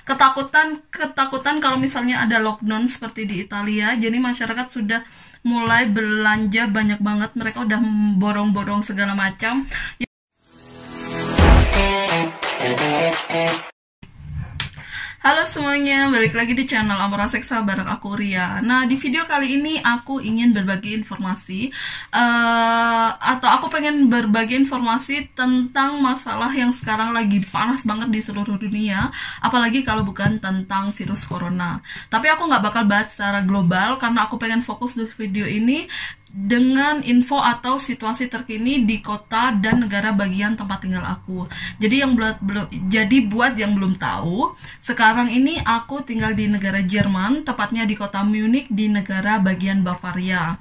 ketakutan kalau misalnya ada lockdown seperti di Italia. Jadi masyarakat sudah mulai belanja banyak banget, mereka udah borong-borong segala macam. Halo semuanya, balik lagi di channel Amora Seksa bareng aku Ria. Nah, di video kali ini aku ingin berbagi informasi atau aku pengen berbagi informasi tentang masalah yang sekarang lagi panas banget di seluruh dunia, apalagi kalau bukan tentang virus corona. Tapi aku nggak bakal bahas secara global karena aku pengen fokus di video ini dengan info atau situasi terkini di kota dan negara bagian tempat tinggal aku. Jadi buat yang belum tahu, sekarang ini aku tinggal di negara Jerman, tepatnya di kota Munich di negara bagian Bavaria.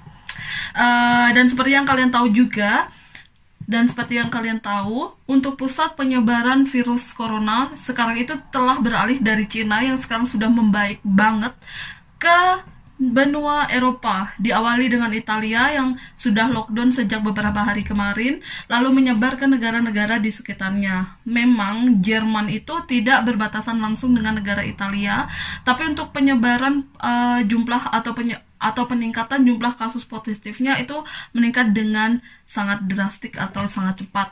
Dan seperti yang kalian tahu, untuk pusat penyebaran virus corona sekarang itu telah beralih dari Cina yang sekarang sudah membaik banget ke benua Eropa, diawali dengan Italia yang sudah lockdown sejak beberapa hari kemarin, lalu menyebar ke negara-negara di sekitarnya. Memang Jerman itu tidak berbatasan langsung dengan negara Italia, tapi untuk penyebaran jumlah atau peningkatan jumlah kasus positifnya itu meningkat dengan sangat drastik atau sangat cepat.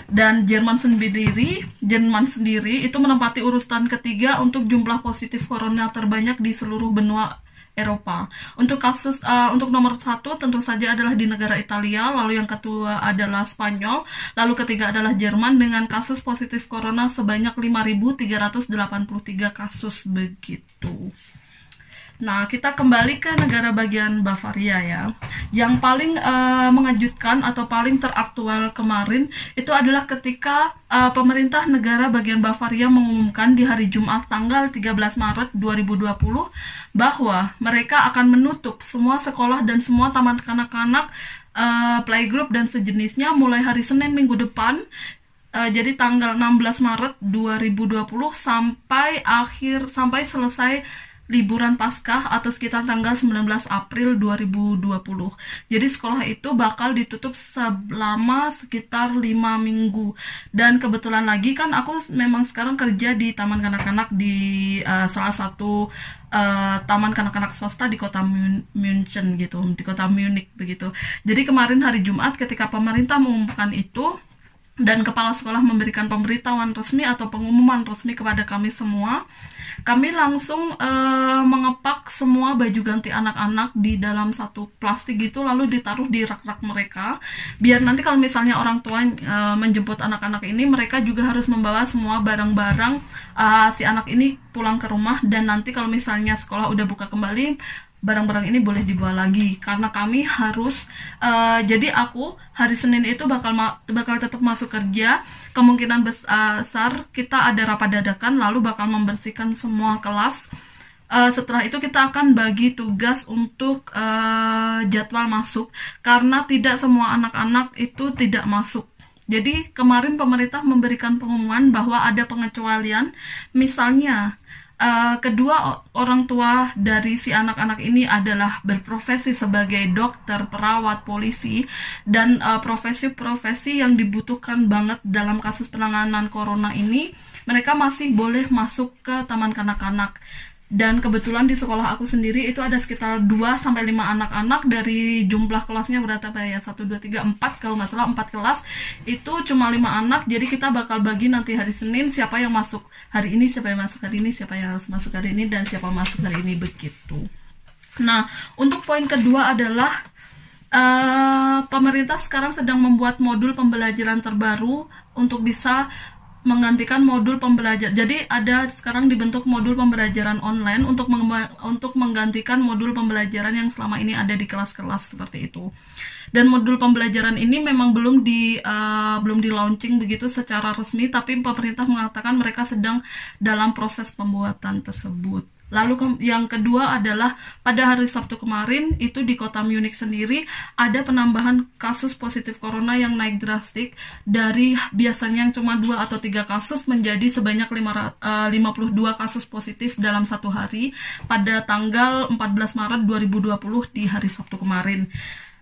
Dan Jerman sendiri itu menempati urutan ketiga untuk jumlah positif corona terbanyak di seluruh benua Eropa. Untuk nomor 1 tentu saja adalah di negara Italia, lalu yang kedua adalah Spanyol, lalu ketiga adalah Jerman dengan kasus positif corona sebanyak 5.383 kasus begitu. Nah, kita kembali ke negara bagian Bavaria ya. Yang paling mengejutkan atau paling teraktual kemarin itu adalah ketika pemerintah negara bagian Bavaria mengumumkan di hari Jumat tanggal 13 Maret 2020 bahwa mereka akan menutup semua sekolah dan semua taman kanak-kanak, playgroup dan sejenisnya mulai hari Senin minggu depan. Jadi tanggal 16 Maret 2020 sampai selesai liburan Paskah atau sekitar tanggal 19 April 2020. Jadi sekolah itu bakal ditutup selama sekitar 5 minggu. Dan kebetulan lagi kan aku memang sekarang kerja di taman kanak-kanak di salah satu taman kanak-kanak swasta di kota München gitu, di kota Munich begitu. Jadi kemarin hari Jumat ketika pemerintah mengumumkan itu dan kepala sekolah memberikan pemberitahuan resmi atau pengumuman resmi kepada kami semua, kami langsung mengepak semua baju ganti anak-anak di dalam satu plastik gitu, lalu ditaruh di rak-rak mereka, biar nanti kalau misalnya orang tua menjemput anak-anak ini, mereka juga harus membawa semua barang-barang si anak ini pulang ke rumah, dan nanti kalau misalnya sekolah udah buka kembali, barang-barang ini boleh dibawa lagi. Karena kami harus jadi aku hari Senin itu bakal tetap masuk kerja, kemungkinan besar kita ada rapat dadakan, lalu bakal membersihkan semua kelas. Setelah itu kita akan bagi tugas untuk jadwal masuk, karena tidak semua anak-anak itu tidak masuk. Jadi kemarin pemerintah memberikan pengumuman bahwa ada pengecualian, misalnya kedua orang tua dari si anak-anak ini adalah berprofesi sebagai dokter, perawat, polisi, dan profesi-profesi yang dibutuhkan banget dalam kasus penanganan corona ini, mereka masih boleh masuk ke taman kanak-kanak. Dan kebetulan di sekolah aku sendiri itu ada sekitar 2-5 anak-anak, dari jumlah kelasnya berapa ya, 1, 2, 3, 4 kalau nggak salah, 4 kelas itu cuma 5 anak. Jadi kita bakal bagi nanti hari Senin siapa yang masuk hari ini, siapa yang masuk hari ini, siapa yang harus masuk hari ini, dan siapa masuk hari ini begitu. Nah, untuk poin kedua adalah pemerintah sekarang sedang membuat modul pembelajaran terbaru untuk bisa menggantikan modul pembelajaran. Jadi ada sekarang dibentuk modul pembelajaran online untuk menggantikan modul pembelajaran yang selama ini ada di kelas-kelas seperti itu. Dan modul pembelajaran ini memang belum di launching begitu secara resmi, tapi pemerintah mengatakan mereka sedang dalam proses pembuatan tersebut. Lalu yang kedua adalah pada hari Sabtu kemarin itu di kota Munich sendiri ada penambahan kasus positif corona yang naik drastik, dari biasanya yang cuma 2 atau 3 kasus menjadi sebanyak 52 kasus positif dalam satu hari pada tanggal 14 Maret 2020 di hari Sabtu kemarin.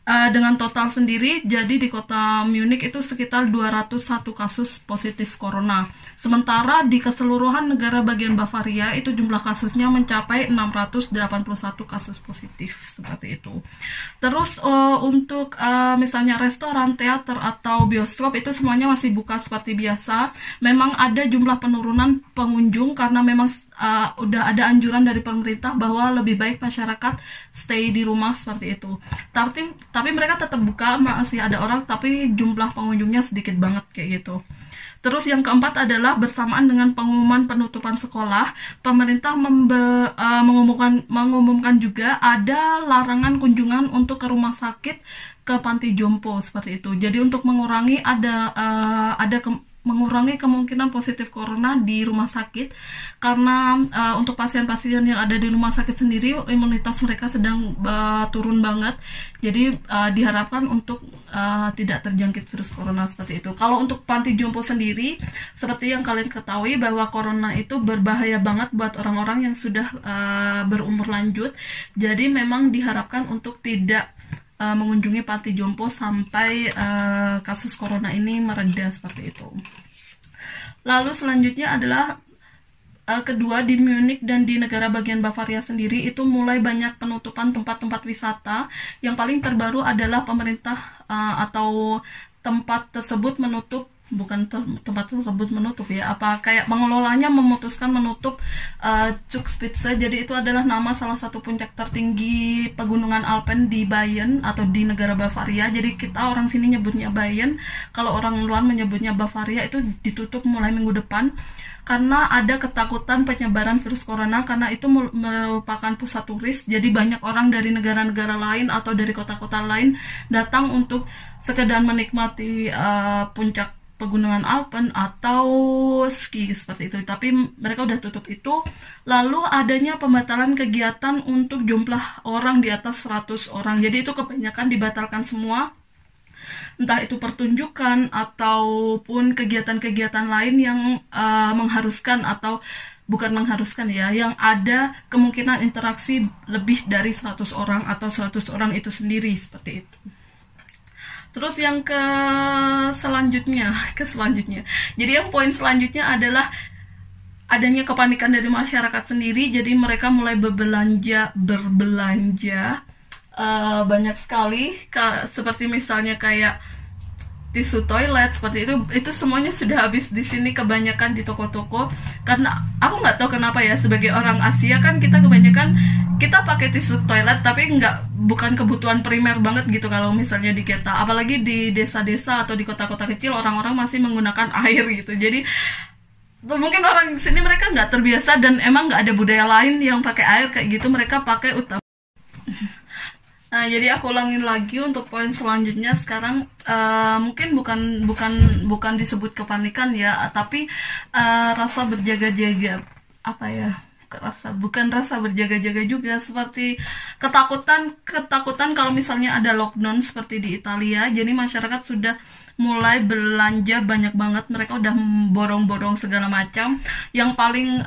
Dengan total sendiri, jadi di kota Munich itu sekitar 201 kasus positif corona. Sementara di keseluruhan negara bagian Bavaria itu jumlah kasusnya mencapai 681 kasus positif, seperti itu. Terus untuk misalnya restoran, teater, atau bioskop itu semuanya masih buka seperti biasa. Memang ada jumlah penurunan pengunjung karena memang udah ada anjuran dari pemerintah bahwa lebih baik masyarakat stay di rumah seperti itu. Tapi mereka tetap buka, masih ada orang, tapi jumlah pengunjungnya sedikit banget kayak gitu. Terus yang keempat adalah bersamaan dengan pengumuman penutupan sekolah, pemerintah mengumumkan juga ada larangan kunjungan untuk ke rumah sakit, ke panti jompo seperti itu. Jadi untuk mengurangi mengurangi kemungkinan positif corona di rumah sakit, karena untuk pasien-pasien yang ada di rumah sakit sendiri imunitas mereka sedang turun banget, jadi diharapkan untuk tidak terjangkit virus corona seperti itu. Kalau untuk panti jompo sendiri, seperti yang kalian ketahui bahwa corona itu berbahaya banget buat orang-orang yang sudah berumur lanjut, jadi memang diharapkan untuk tidak mengunjungi panti jompo sampai kasus corona ini mereda seperti itu. Lalu selanjutnya adalah kedua, di Munich dan di negara bagian Bavaria sendiri itu mulai banyak penutupan tempat-tempat wisata. Yang paling terbaru adalah pemerintah atau tempat tersebut menutup, bukan tempat tersebut menutup ya, kayak pengelolanya memutuskan menutup Zugspitze. Jadi itu adalah nama salah satu puncak tertinggi pegunungan Alpen di Bayern atau di negara Bavaria. Jadi kita orang sini nyebutnya Bayern, kalau orang luar menyebutnya Bavaria. Itu ditutup mulai minggu depan karena ada ketakutan penyebaran virus corona, karena itu merupakan pusat turis. Jadi banyak orang dari negara-negara lain atau dari kota-kota lain datang untuk sekedar menikmati puncak pegunungan Alpen atau ski seperti itu. Tapi mereka udah tutup itu. Lalu adanya pembatalan kegiatan untuk jumlah orang di atas 100 orang. Jadi itu kebanyakan dibatalkan semua. Entah itu pertunjukan ataupun kegiatan-kegiatan lain yang mengharuskan atau bukan mengharuskan ya, yang ada kemungkinan interaksi lebih dari 100 orang atau 100 orang itu sendiri seperti itu. Terus yang selanjutnya. Jadi yang poin selanjutnya adalah adanya kepanikan dari masyarakat sendiri. Jadi mereka mulai berbelanja banyak sekali, seperti misalnya kayak tisu toilet seperti itu semuanya sudah habis di sini, kebanyakan di toko-toko. Karena aku nggak tahu kenapa ya, sebagai orang Asia kan kita kebanyakan kita pakai tisu toilet, tapi bukan kebutuhan primer banget gitu kalau misalnya di kita, apalagi di desa-desa atau di kota-kota kecil orang-orang masih menggunakan air gitu. Jadi mungkin orang sini mereka nggak terbiasa dan emang nggak ada budaya lain yang pakai air kayak gitu, mereka pakai utama. Nah, jadi aku ulangin lagi untuk poin selanjutnya sekarang. Mungkin bukan disebut kepanikan ya, tapi rasa berjaga-jaga, bukan rasa berjaga-jaga juga, seperti ketakutan kalau misalnya ada lockdown seperti di Italia. Jadi masyarakat sudah mulai belanja banyak banget, mereka udah borong-borong segala macam. Yang paling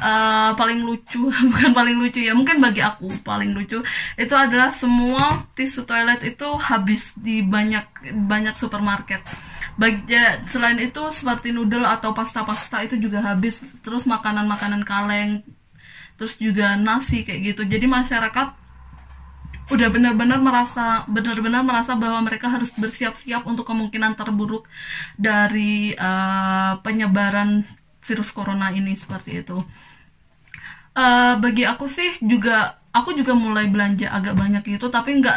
lucu bukan paling lucu ya, mungkin bagi aku paling lucu itu adalah semua tisu toilet itu habis di banyak supermarket. Selain itu seperti noodle atau pasta-pasta itu juga habis, terus makanan-makanan kaleng, terus juga nasi kayak gitu. Jadi masyarakat udah benar-benar merasa bahwa mereka harus bersiap-siap untuk kemungkinan terburuk dari penyebaran virus corona ini seperti itu. Bagi aku sih aku juga mulai belanja agak banyak gitu, tapi nggak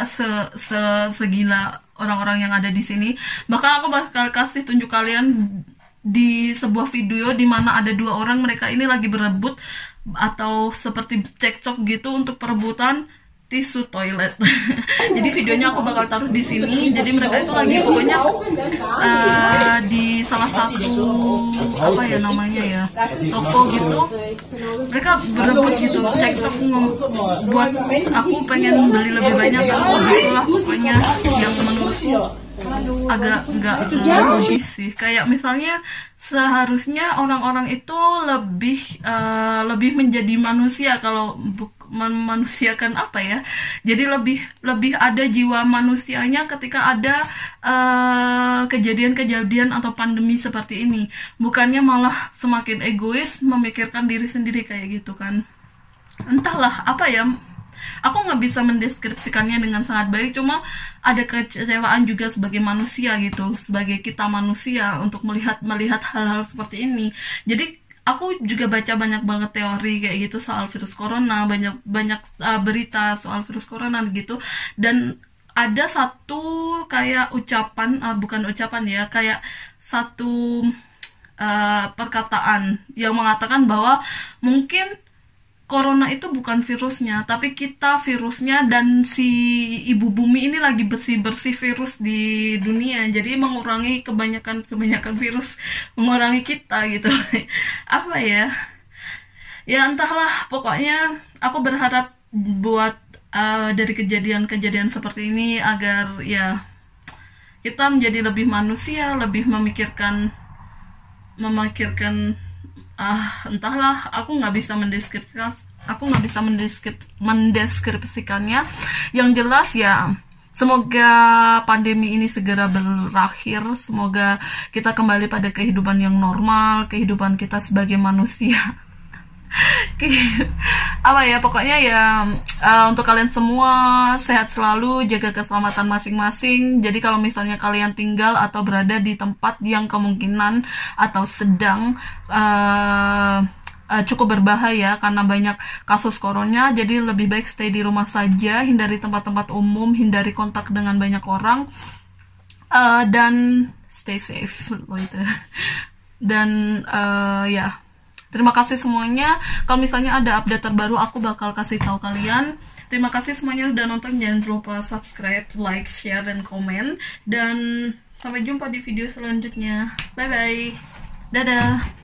segila orang-orang yang ada di sini. Bahkan aku bakal kasih tunjuk kalian di sebuah video di mana ada 2 orang, mereka ini lagi berebut atau seperti cekcok gitu untuk perebutan tisu toilet. Jadi videonya aku bakal taruh di sini. Jadi mereka itu lagi pokoknya di salah satu toko gitu. Mereka berebut gitu, cekcok buat aku pengen beli lebih banyak, itulah pokoknya yang menurutku agak nggak logis sih. Kayak misalnya seharusnya orang-orang itu lebih menjadi manusia, kalau memanusiakan apa ya, jadi lebih ada jiwa manusianya ketika ada kejadian-kejadian atau pandemi seperti ini, bukannya malah semakin egois memikirkan diri sendiri kayak gitu kan. Entahlah apa ya, aku nggak bisa mendeskripsikannya dengan sangat baik, cuma ada kecewaan juga sebagai manusia gitu, sebagai kita manusia untuk melihat hal-hal seperti ini. Jadi aku juga baca banyak banget teori kayak gitu soal virus corona, banyak berita soal virus corona gitu, dan ada satu kayak ucapan, bukan ucapan ya, kayak satu perkataan yang mengatakan bahwa mungkin corona itu bukan virusnya, tapi kita virusnya, dan si ibu bumi ini lagi bersih-bersih virus di dunia, jadi mengurangi kebanyakan virus, mengurangi kita gitu. Apa ya, ya entahlah, pokoknya aku berharap buat dari kejadian-kejadian seperti ini agar ya kita menjadi lebih manusia, lebih memikirkan entahlah, aku nggak bisa mendeskripsikannya. Yang jelas ya, semoga pandemi ini segera berakhir, semoga kita kembali pada kehidupan yang normal, kehidupan kita sebagai manusia. Apa ya, pokoknya ya untuk kalian semua sehat selalu, jaga keselamatan masing-masing. Jadi kalau misalnya kalian tinggal atau berada di tempat yang kemungkinan atau sedang cukup berbahaya karena banyak kasus corona, jadi lebih baik stay di rumah saja, hindari tempat-tempat umum, hindari kontak dengan banyak orang, dan stay safe gitu. Dan ya, terima kasih semuanya. Kalau misalnya ada update terbaru, aku bakal kasih tahu kalian. Terima kasih semuanya udah nonton. Jangan lupa subscribe, like, share, dan komen. Dan sampai jumpa di video selanjutnya. Bye bye. Dadah.